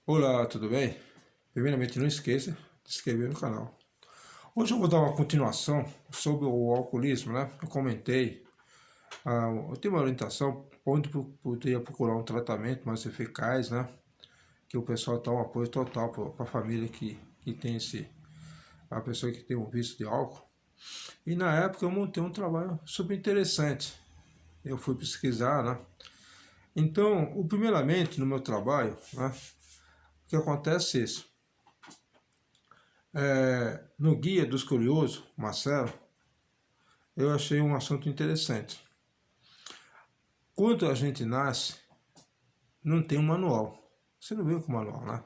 Olá, tudo bem? Primeiramente, não esqueça de se inscrever no canal. Hoje eu vou dar uma continuação sobre o alcoolismo, né? Eu comentei, eu tenho uma orientação onde poderia procurar um tratamento mais eficaz, né? Que o pessoal dá um apoio total para a família que tem a pessoa que tem um vício de álcool. E na época eu montei um trabalho super interessante. Eu fui pesquisar, né? Então, primeiramente no meu trabalho, né? O que acontece é isso. No Guia dos Curiosos, Marcelo, eu achei um assunto interessante. Quando a gente nasce, não tem um manual. Você não vem com manual, né?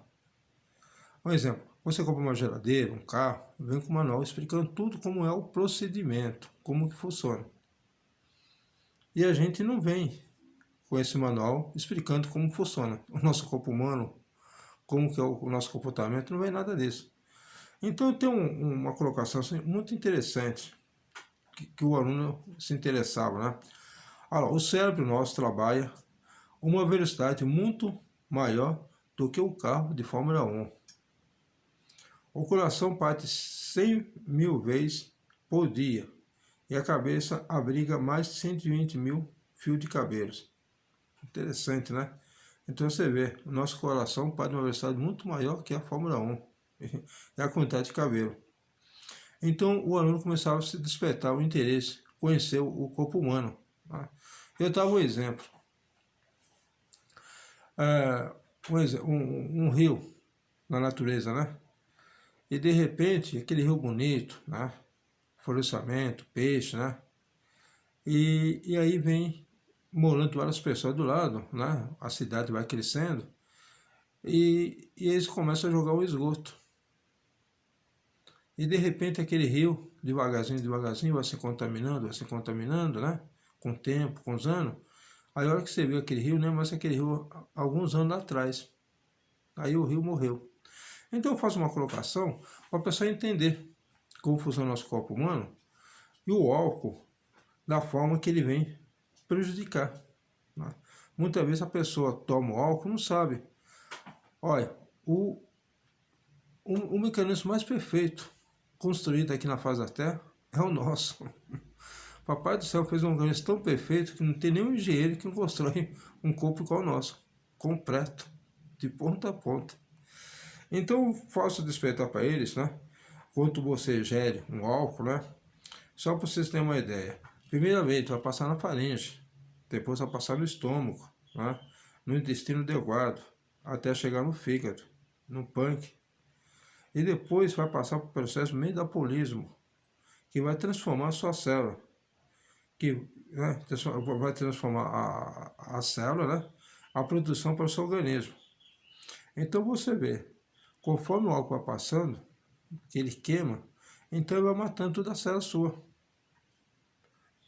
Por exemplo, você compra uma geladeira, um carro, vem com manual explicando tudo como é o procedimento, como que funciona. E a gente não vem com esse manual explicando como funciona o nosso corpo humano, como que é o nosso comportamento, não vem nada disso. Então tem uma colocação assim, muito interessante que o aluno se interessava, né? Olha, o cérebro nosso trabalha uma velocidade muito maior do que o carro de Fórmula 1. O coração bate 100 mil vezes por dia e a cabeça abriga mais de 120 mil fios de cabelos. Interessante, né? Então você vê, o nosso coração bate uma velocidade muito maior que a Fórmula 1 e a quantidade de cabelo. Então o aluno começava a se despertar o interesse, conhecer o corpo humano. Né? Eu dava um exemplo. Um rio na natureza, né? E de repente, aquele rio bonito, né? Florescimento, peixe, né? E aí vem morando várias pessoas do lado, né? A cidade vai crescendo e eles começam a jogar o esgoto. E de repente aquele rio, devagarzinho, vai se contaminando, né? Com o tempo, com os anos. Aí a hora que você viu aquele rio, né? Mas aquele rio alguns anos atrás. Aí o rio morreu. Então eu faço uma colocação para a pessoa entender como funciona o nosso corpo humano e o álcool da forma que ele vem prejudicar. Né? Muitas vezes a pessoa toma o álcool e não sabe. Olha, o mecanismo mais perfeito construído aqui na face da Terra é o nosso. Papai do céu fez um mecanismo tão perfeito que não tem nenhum engenheiro que constrói um corpo igual ao nosso, completo, de ponta a ponta. Então, faço despertar para eles, né? Quanto você gere um álcool, né? Só para vocês terem uma ideia. Primeiramente, vai passar na faringe, depois vai passar no estômago, né? No intestino delgado, até chegar no fígado, no pâncreas. E depois vai passar para o processo metabolismo, que vai transformar a sua célula, que né, vai transformar a célula, né? A produção para o seu organismo. Então você vê, conforme o álcool vai passando, que ele queima, então ele vai matando toda a célula sua.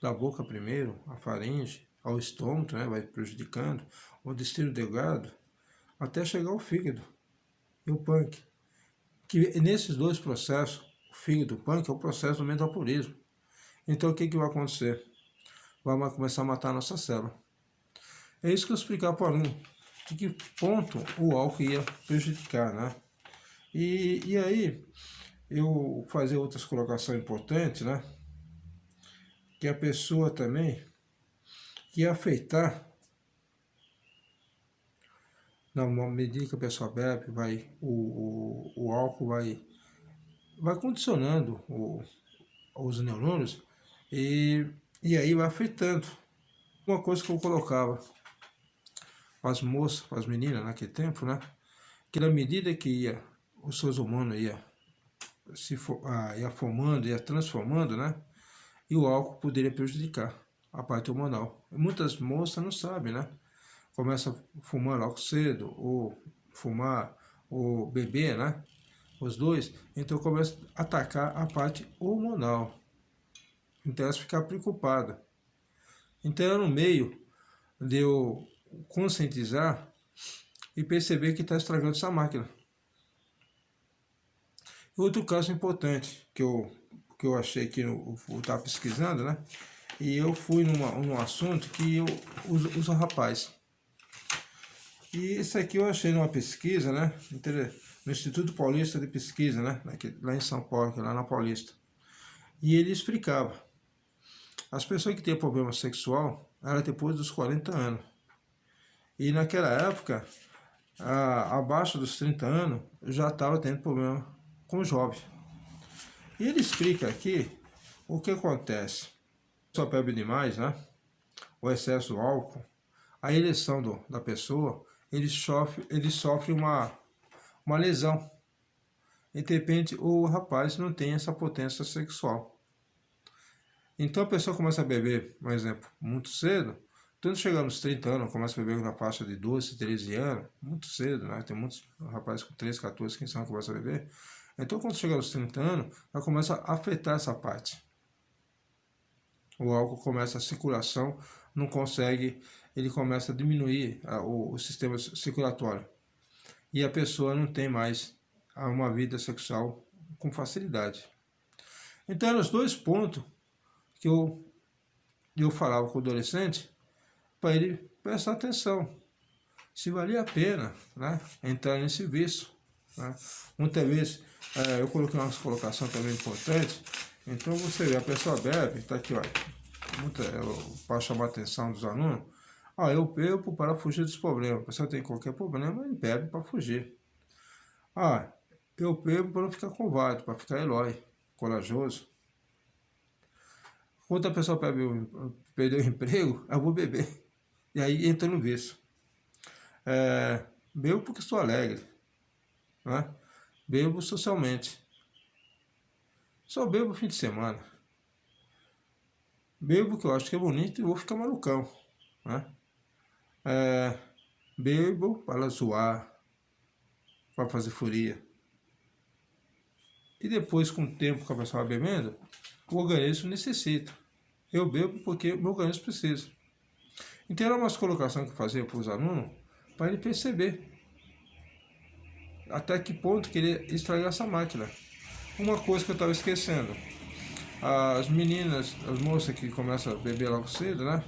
Da boca primeiro, a faringe, ao estômago, né, vai prejudicando, o intestino delgado, até chegar ao fígado e o pâncreas. Que nesses dois processos, o fígado e o pâncreas, é o processo do metabolismo. Então o que vai acontecer? Vai começar a matar a nossa célula. É isso que eu explicar para o aluno, de que ponto o álcool ia prejudicar, né? E aí, eu fazer outras colocações importantes, né? Que a pessoa também, que ia afetar, na medida que a pessoa bebe, o álcool vai condicionando os neurônios e aí vai afetando. Uma coisa que eu colocava para as moças, para as meninas naquele tempo, né? Que na medida que os seus humanos ia formando, ia transformando, né? E o álcool poderia prejudicar a parte hormonal. Muitas moças não sabem, né? Começa a fumar álcool cedo, ou fumar, ou beber, né? Os dois, então começa a atacar a parte hormonal. Então elas ficam preocupadas. Então era no meio de eu conscientizar e perceber que está estragando essa máquina. Outro caso importante que eu achei que eu estava pesquisando, né? E eu fui num assunto que os rapazes. E isso aqui eu achei numa pesquisa, né? No Instituto Paulista de Pesquisa, né? Lá em São Paulo, lá na Paulista. E ele explicava, as pessoas que têm problema sexual, era depois dos 40 anos. E naquela época, abaixo dos 30 anos, já estava tendo problema com o jovem. E ele explica aqui o que acontece. Só bebe demais, né? O excesso do álcool, a ereção da pessoa, ele sofre uma lesão. E de repente o rapaz não tem essa potência sexual. Então a pessoa começa a beber, por exemplo, muito cedo. Quando chegar nos 30 anos, começa a beber na faixa de 12, 13 anos, muito cedo, né? Tem muitos rapazes com 13, 14, 15 anos que começam a beber. Então quando chegar aos 30 anos, já começa a afetar essa parte. O álcool começa a circulação, não consegue, ele começa a diminuir o sistema circulatório. E a pessoa não tem mais uma vida sexual com facilidade. Então eram os dois pontos que eu falava com o adolescente para ele prestar atenção. Se valia a pena, né, entrar nesse vício. Né? Muitas vezes eu coloquei uma colocação também importante. Então você vê, a pessoa bebe, está aqui, olha, para chamar a atenção dos alunos. Eu bebo para fugir dos problemas. A pessoa tem qualquer problema, ele bebe para fugir. Eu bebo para não ficar covarde, para ficar herói, corajoso. Quando a pessoa perdeu o emprego, eu vou beber. E aí entra no vício. Bebo porque estou alegre. Né? Bebo socialmente. Só bebo no fim de semana. Bebo que eu acho que é bonito e vou ficar malucão. Né? Bebo para zoar, para fazer furia. E depois, com o tempo que a pessoa vai bebendo, o organismo necessita. Eu bebo porque o meu organismo precisa. Então era uma colocação que eu fazia para os alunos, para ele perceber até que ponto queria estragar essa máquina. Uma coisa que eu estava esquecendo, as meninas, as moças que começam a beber logo cedo, né?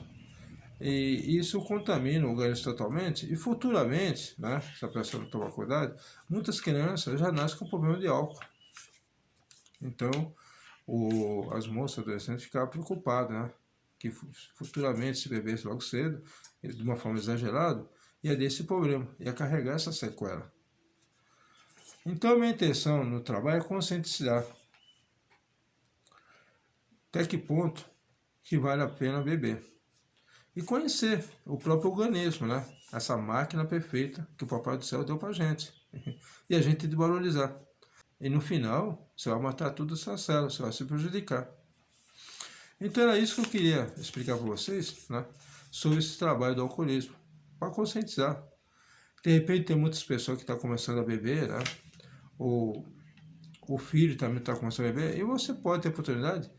E isso contamina o organismo totalmente, e futuramente, né, se a pessoa não tomar cuidado, muitas crianças já nascem com problema de álcool. Então, as moças adolescentes ficavam preocupadas, né? Que futuramente, se bebesse logo cedo, de uma forma exagerada, ia ter esse problema, ia carregar essa sequela. Então, a minha intenção no trabalho é conscientizar. Até que ponto que vale a pena beber. E conhecer o próprio organismo, né? Essa máquina perfeita que o Papai do Céu deu pra gente. E a gente tem de valorizar. E no final, você vai matar tudo essa célula, você vai se prejudicar. Então era isso que eu queria explicar para vocês, né, sobre esse trabalho do alcoolismo, para conscientizar. De repente tem muitas pessoas que estão começando a beber, né, o filho também está começando a beber, e você pode ter a oportunidade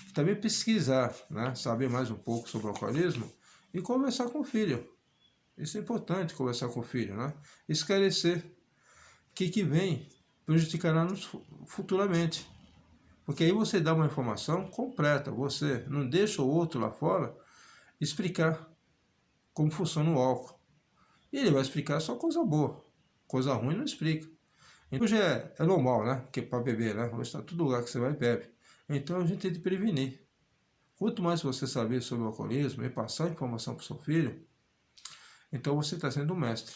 de também pesquisar, né, saber mais um pouco sobre o alcoolismo e conversar com o filho. Isso é importante, conversar com o filho, né, esclarecer o que vem prejudicará-nos futuramente. Porque aí você dá uma informação completa, você não deixa o outro lá fora explicar como funciona o álcool. E ele vai explicar só coisa boa, coisa ruim não explica. Então, hoje é normal, né? Que para beber, né? Hoje está todo lugar que você vai e bebe. Então a gente tem de prevenir. Quanto mais você saber sobre o alcoolismo e passar a informação para o seu filho, então você está sendo um mestre.